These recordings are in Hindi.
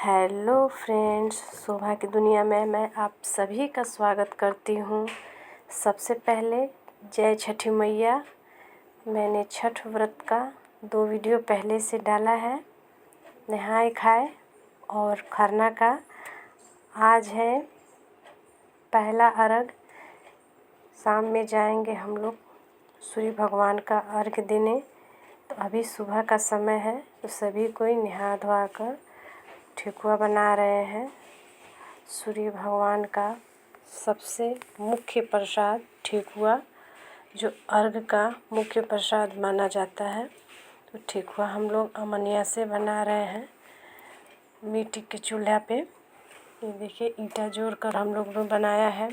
हेलो फ्रेंड्स, शोभा की दुनिया में मैं आप सभी का स्वागत करती हूँ। सबसे पहले जय छठी मैया। मैंने छठ व्रत का 2 वीडियो पहले से डाला है, नहाए खाए और खरना का। आज है पहला अर्घ। शाम में जाएंगे हम लोग सूर्य भगवान का अर्घ देने। तो अभी सुबह का समय है, तो सभी कोई नहा धोआ कर ठेकुआ बना रहे हैं। सूर्य भगवान का सबसे मुख्य प्रसाद ठेकुआ, जो अर्घ का मुख्य प्रसाद माना जाता है। तो ठेकुआ हम लोग अमनिया से बना रहे हैं, मिट्टी के चूल्हा पे। ये देखिए, ईंटा जोड़ कर हम लोग ने बनाया है।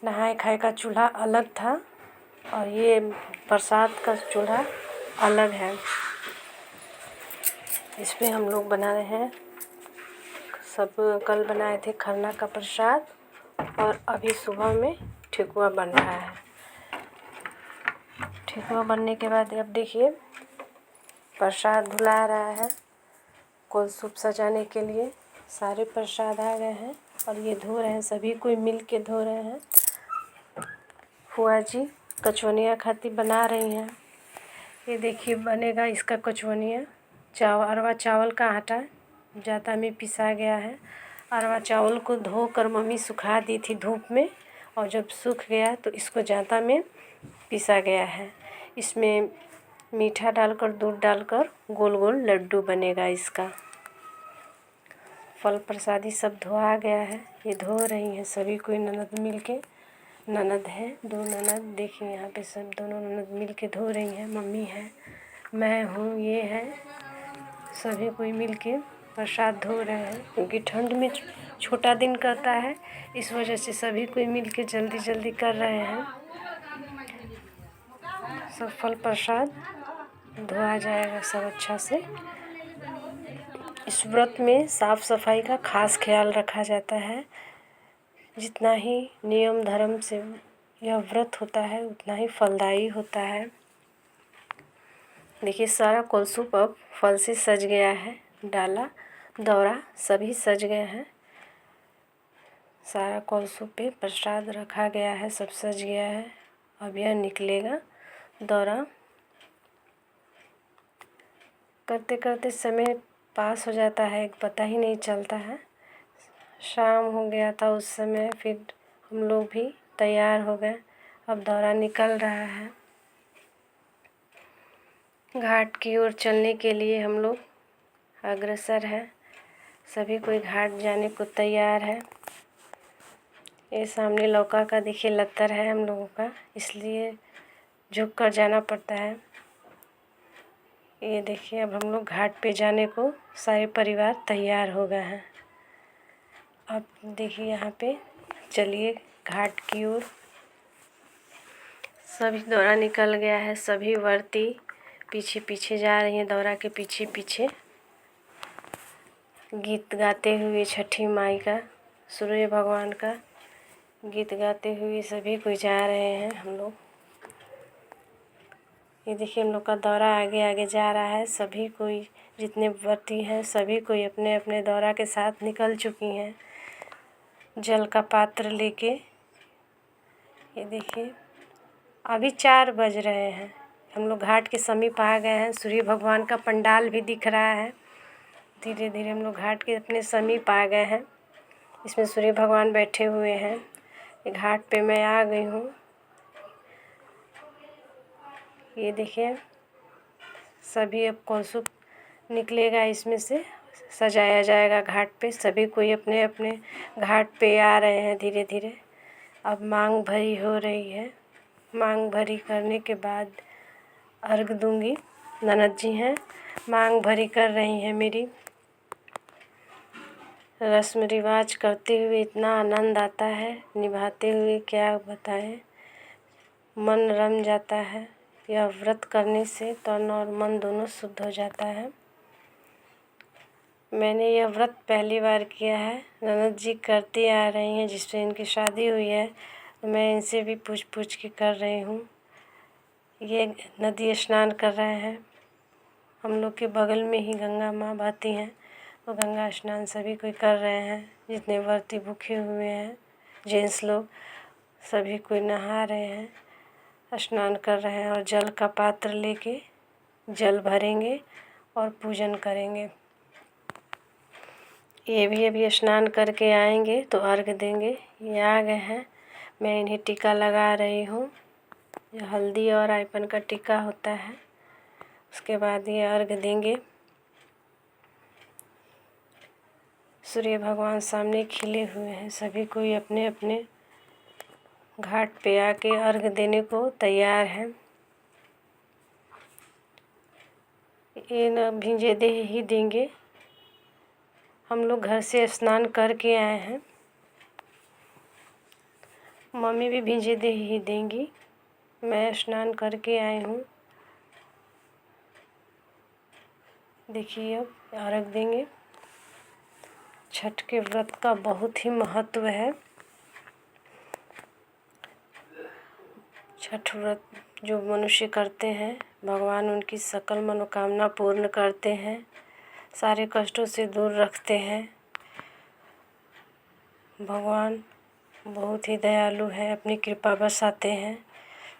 नहाए खाए का चूल्हा अलग था और ये प्रसाद का चूल्हा अलग है। इसमें हम लोग बना रहे हैं। सब कल बनाए थे खरना का प्रसाद और अभी सुबह में ठेकुआ बन रहा है। ठेकुआ बनने के बाद अब देखिए, प्रसाद धुला रहा है। कलशुप सजाने के लिए सारे प्रसाद आ गए हैं और ये धो रहे हैं, सभी कोई मिल के धो रहे हैं। फुआ जी कचवनिया खाती बना रही हैं। ये देखिए, बनेगा इसका कचवनिया। अरवा चावल का आटा जाता में पिसा गया है। अरवा चावल को धोकर मम्मी सुखा दी थी धूप में, और जब सूख गया तो इसको जाता में पिसा गया है। इसमें मीठा डालकर, दूध डालकर गोल गोल लड्डू बनेगा इसका। फल प्रसादी सब धोआ गया है, ये धो रही हैं सभी कोई ननद मिल के। ननद है 2 ननद, देखिए यहाँ पे सब दोनों ननद मिल के धो रही हैं। मम्मी है, मैं हूँ, ये है, सभी कोई मिल के प्रसाद धो रहे हैं। क्योंकि ठंड में छोटा दिन करता है, इस वजह से सभी कोई मिल के जल्दी जल्दी कर रहे हैं। सब फल प्रसाद धोआ जाएगा सब अच्छा से। इस व्रत में साफ़ सफाई का खास ख्याल रखा जाता है। जितना ही नियम धर्म से यह व्रत होता है, उतना ही फलदायी होता है। देखिए, सारा कलशुप अब फल से सज गया है। डाला, दौरा सभी सज गए हैं। सारा कलशुप पे प्रसाद रखा गया है, सब सज गया है। अब यह निकलेगा दौरा। करते करते समय पास हो जाता है, पता ही नहीं चलता है। शाम हो गया था उस समय, फिर हम लोग भी तैयार हो गए। अब दौरा निकल रहा है। घाट की ओर चलने के लिए हम लोग अग्रसर है। सभी कोई घाट जाने को तैयार है। ये सामने लौका का देखिए लत्तर है हम लोगों का, इसलिए झुक कर जाना पड़ता है। ये देखिए, अब हम लोग घाट पे जाने को सारे परिवार तैयार हो गए हैं। अब देखिए यहाँ पे, चलिए घाट की ओर। सभी दौरा निकल गया है, सभी व्रती पीछे पीछे जा रही हैं, दौरा के पीछे पीछे गीत गाते हुए। छठी माई का, सूर्य भगवान का गीत गाते हुए सभी कोई जा रहे हैं हम लोग। ये देखिए, हम लोग का दौरा आगे आगे जा रहा है। सभी कोई जितने व्रती हैं, सभी कोई अपने अपने दौरा के साथ निकल चुकी हैं, जल का पात्र लेके। ये देखिए, अभी 4 बज रहे हैं। हम लोग घाट के समीप आ गए हैं। सूर्य भगवान का पंडाल भी दिख रहा है। धीरे धीरे हम लोग घाट के अपने समीप आ गए हैं। इसमें सूर्य भगवान बैठे हुए हैं। ये घाट पे मैं आ गई हूँ। ये देखिए, सभी अब कलशुप निकलेगा, इसमें से सजाया जाएगा घाट पे। सभी कोई अपने अपने घाट पे आ रहे हैं धीरे धीरे। अब मांग भरी हो रही है। मांग भरी करने के बाद अर्घ दूंगी। ननद जी हैं, मांग भरी कर रही हैं मेरी। रस्म रिवाज करते हुए इतना आनंद आता है, निभाते हुए क्या बताएं। मन रम जाता है। यह व्रत करने से तन और मन दोनों शुद्ध हो जाता है। मैंने यह व्रत पहली बार किया है। ननद जी करती आ रही हैं, जिससे इनकी शादी हुई है। मैं इनसे भी पूछ पूछ के कर रही हूँ। ये नदी स्नान कर रहे हैं। हम लोग के बगल में ही गंगा माँ बहती हैं, तो गंगा स्नान सभी कोई कर रहे हैं। जितने व्रती भूखे हुए हैं जेंट्स लोग सभी कोई नहा रहे हैं, स्नान कर रहे हैं और जल का पात्र लेके जल भरेंगे और पूजन करेंगे। ये भी अभी स्नान करके आएंगे तो अर्घ देंगे। ये आ गए हैं, मैं इन्हें टीका लगा रही हूँ। ये हल्दी और आइपन का टीका होता है। उसके बाद ये अर्घ देंगे। सूर्य भगवान सामने खिले हुए हैं, सभी कोई अपने अपने घाट पे आके अर्घ देने को तैयार हैं। ये न भिंजे दे ही देंगे। हम लोग घर से स्नान करके आए हैं, मम्मी भी भिंजे दे ही देंगी। मैं स्नान करके आई हूँ। देखिए अब अर्घ देंगे। छठ के व्रत का बहुत ही महत्व है। छठ व्रत जो मनुष्य करते हैं भगवान उनकी सकल मनोकामना पूर्ण करते हैं, सारे कष्टों से दूर रखते हैं। भगवान बहुत ही दयालु है, अपनी कृपा बरसाते हैं,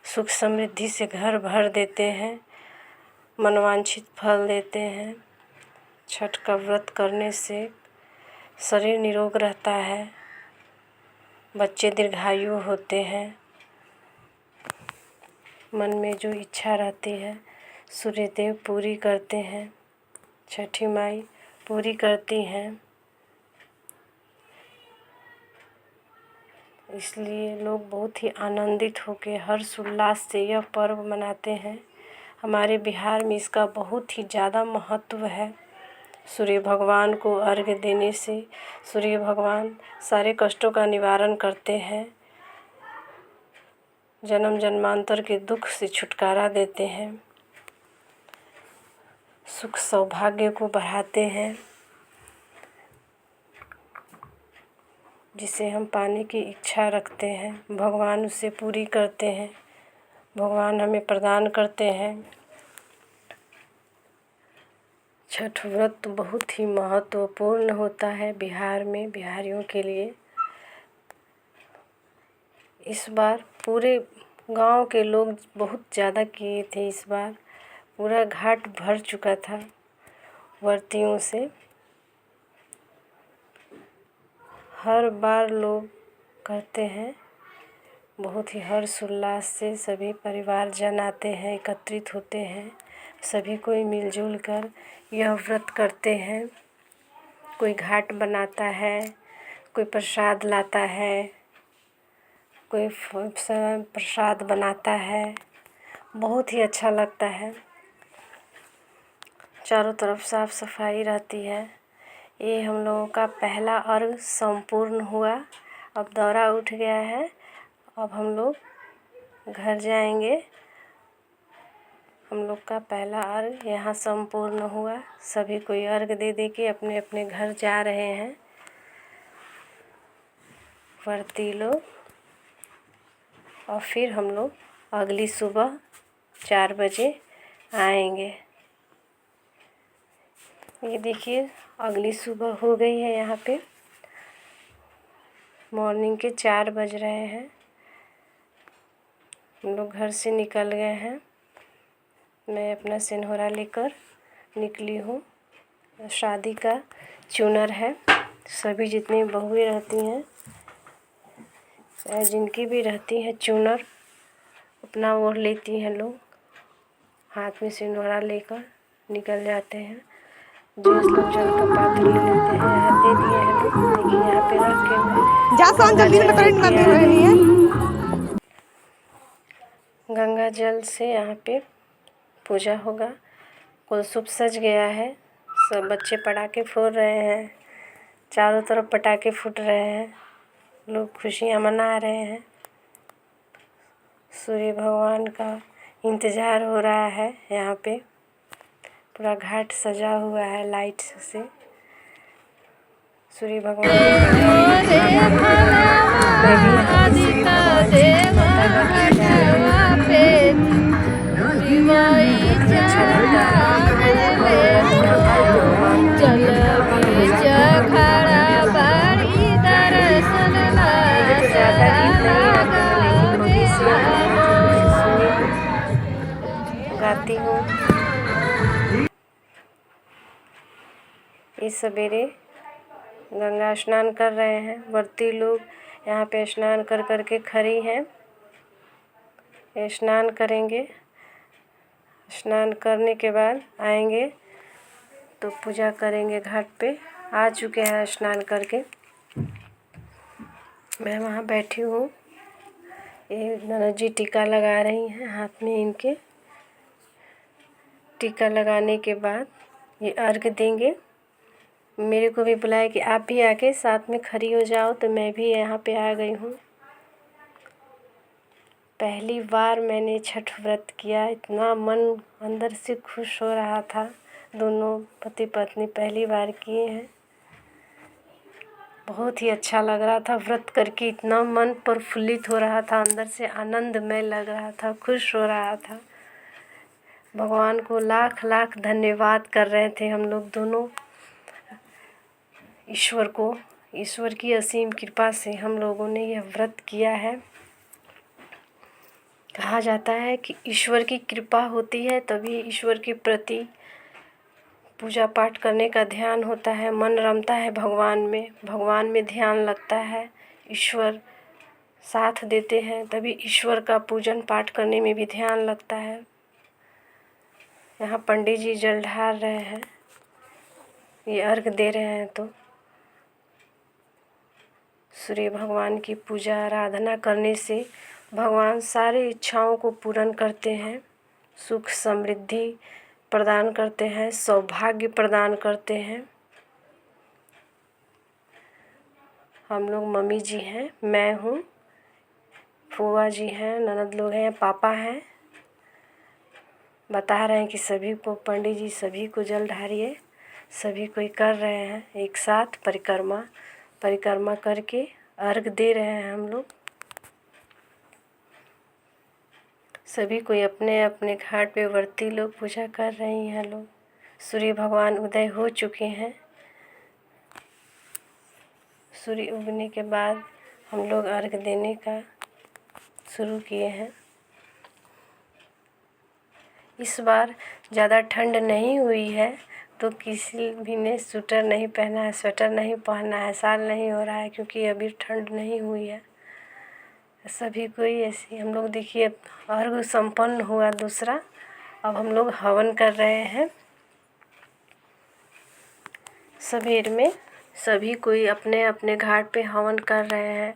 सुख समृद्धि से घर भर देते हैं, मनवांछित फल देते हैं। छठ का व्रत करने से शरीर निरोग रहता है, बच्चे दीर्घायु होते हैं, मन में जो इच्छा रहती है सूर्यदेव पूरी करते हैं, छठी माई पूरी करती हैं। इसलिए लोग बहुत ही आनंदित होकर हर्ष उल्लास से यह पर्व मनाते हैं। हमारे बिहार में इसका बहुत ही ज़्यादा महत्व है। सूर्य भगवान को अर्घ्य देने से सूर्य भगवान सारे कष्टों का निवारण करते हैं, जन्म जन्मांतर के दुख से छुटकारा देते हैं, सुख सौभाग्य को बढ़ाते हैं। जिसे हम पाने की इच्छा रखते हैं भगवान उसे पूरी करते हैं, भगवान हमें प्रदान करते हैं। छठ व्रत बहुत ही महत्वपूर्ण होता है बिहार में, बिहारियों के लिए। इस बार पूरे गांव के लोग बहुत ज़्यादा किए थे। इस बार पूरा घाट भर चुका था व्रतियों से। हर बार लोग करते हैं, बहुत ही हर्ष उल्लास से सभी परिवार जन आते हैं, एकत्रित होते हैं, सभी कोई मिलजुल कर यह व्रत करते हैं। कोई घाट बनाता है, कोई प्रसाद लाता है, कोई प्रसाद बनाता है, बहुत ही अच्छा लगता है। चारों तरफ साफ सफाई रहती है। ये हम लोगों का पहला अर्घ संपूर्ण हुआ। अब दौरा उठ गया है, अब हम लोग घर जाएंगे। हम लोग का पहला अर्घ यहाँ संपूर्ण हुआ। सभी कोई अर्घ दे दे के अपने अपने घर जा रहे हैं व्रती लोग। और फिर हम लोग अगली सुबह 4 बजे आएंगे। ये देखिए अगली सुबह हो गई है। यहाँ पे मॉर्निंग के 4 बज रहे हैं। हम लोग घर से निकल गए हैं। मैं अपना सिंदूरा लेकर निकली हूँ। शादी का चूनर है। सभी जितनी बहुएं रहती हैं चाहे जिनकी भी रहती है चूनर अपना ओढ़ लेती हैं लोग, हाथ में सिंदूरा लेकर निकल जाते हैं। जेंट्स लोग जल का पात्र ले लेते हैं, यहाँ दे दिए हैं लोग। देखिए यहाँ पे रख के गंगा जल से यहाँ पे पूजा होगा। कुलसूप सज गया है, सब बच्चे पटाखे फोड़ रहे हैं, चारों तरफ पटाखे फूट रहे हैं, लोग खुशियाँ मना रहे हैं। सूर्य भगवान का इंतज़ार हो रहा है। यहाँ पे पूरा घाट सजा हुआ है लाइट से। सूर्य भगवान करती हूँ। इस सवेरे गंगा स्नान कर रहे हैं व्रती लोग। यहाँ पे स्नान कर कर के खड़ी हैं। स्नान करेंगे, स्नान करने के बाद आएंगे तो पूजा करेंगे घाट पे। आ चुके हैं स्नान करके। मैं वहाँ बैठी हूँ। ये ननद जी टीका लगा रही हैं हाथ में इनके। टीका लगाने के बाद ये अर्घ देंगे। मेरे को भी बुलाया कि आप भी आके साथ में खड़ी हो जाओ, तो मैं भी यहाँ पे आ गई हूँ। पहली बार मैंने छठ व्रत किया, इतना मन अंदर से खुश हो रहा था। दोनों पति पत्नी पहली बार किए हैं। बहुत ही अच्छा लग रहा था व्रत करके। इतना मन प्रफुल्लित हो रहा था, अंदर से आनंदमय लग रहा था, खुश हो रहा था। भगवान को लाख लाख धन्यवाद कर रहे थे हम लोग दोनों। ईश्वर को, ईश्वर की असीम कृपा से हम लोगों ने यह व्रत किया है। कहा जाता है कि ईश्वर की कृपा होती है तभी ईश्वर के प्रति पूजा पाठ करने का ध्यान होता है, मन रमता है भगवान में ध्यान लगता है, ईश्वर साथ देते हैं तभी ईश्वर का पूजन पाठ करने में भी ध्यान लगता है। यहाँ पंडित जी जल ढार रहे हैं, ये अर्घ दे रहे हैं। तो सूर्य भगवान की पूजा आराधना करने से भगवान सारी इच्छाओं को पूर्ण करते हैं, सुख समृद्धि प्रदान करते हैं, सौभाग्य प्रदान करते हैं। हम लोग मम्मी जी हैं, मैं हूँ, फूआ जी हैं, ननद लोग हैं, पापा हैं। बता रहे हैं कि सभी को, पंडित जी सभी को जल ढारिए। सभी कोई कर रहे हैं एक साथ परिक्रमा करके अर्घ दे रहे हैं हम लोग। सभी कोई अपने अपने घाट पे व्रती लोग पूजा कर रही हैं लोग। सूर्य भगवान उदय हो चुके हैं। सूर्य उगने के बाद हम लोग अर्घ देने का शुरू किए हैं। इस बार ज़्यादा ठंड नहीं हुई है तो किसी भी ने स्वेटर नहीं पहना है, स्वेटर नहीं पहना है, साल नहीं हो रहा है क्योंकि अभी ठंड नहीं हुई है। सभी कोई ऐसी हम लोग देखिए अर्घ संपन्न हुआ दूसरा। अब हम लोग हवन कर रहे हैं। सवेर में सभी कोई अपने अपने घाट पे हवन कर रहे हैं।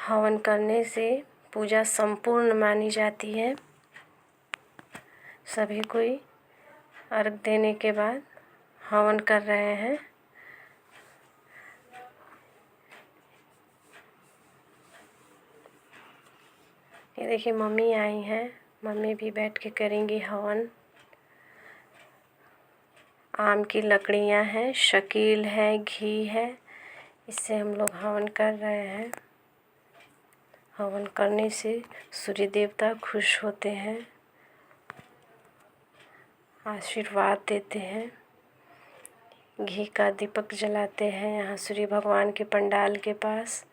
हवन करने से पूजा संपूर्ण मानी जाती है। सभी कोई अर्घ देने के बाद हवन कर रहे हैं। ये देखिए मम्मी आई हैं, मम्मी भी बैठ के करेंगी हवन। आम की लकड़ियाँ हैं, शकील है, घी है, इससे हम लोग हवन कर रहे हैं। हवन करने से सूर्य देवता खुश होते हैं, आशीर्वाद देते हैं। घी का दीपक जलाते हैं यहाँ सूर्य भगवान के पंडाल के पास।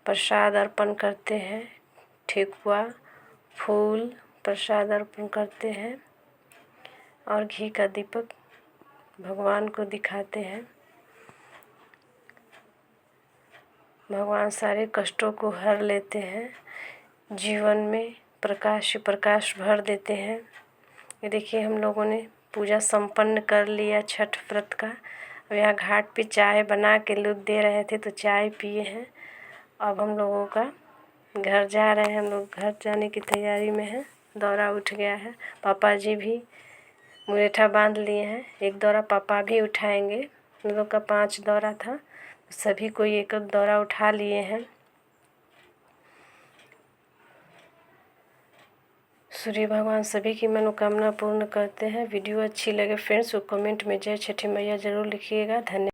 प्रसाद अर्पण करते हैं, ठेकुआ, फूल प्रसाद अर्पण करते हैं और घी का दीपक भगवान को दिखाते हैं। भगवान सारे कष्टों को हर लेते हैं, जीवन में प्रकाश प्रकाश भर देते हैं। ये देखिए हम लोगों ने पूजा संपन्न कर लिया छठ व्रत का। अब यहाँ घाट पे चाय बना के लोग दे रहे थे तो चाय पिए हैं। अब हम लोगों का घर जा रहे हैं, हम लोग घर जाने की तैयारी में हैं। दौरा उठ गया है, पापा जी भी मुरेठा बांध लिए हैं। एक दौरा पापा भी उठाएंगे। हम लोग का 5 दौरा था, सभी कोई एक एक दौरा उठा लिए हैं। सूर्य भगवान सभी की मनोकामना पूर्ण करते हैं। वीडियो अच्छी लगे फ्रेंड्स तो कमेंट में जय छठी मैया ज़रूर लिखिएगा। धन्यवाद।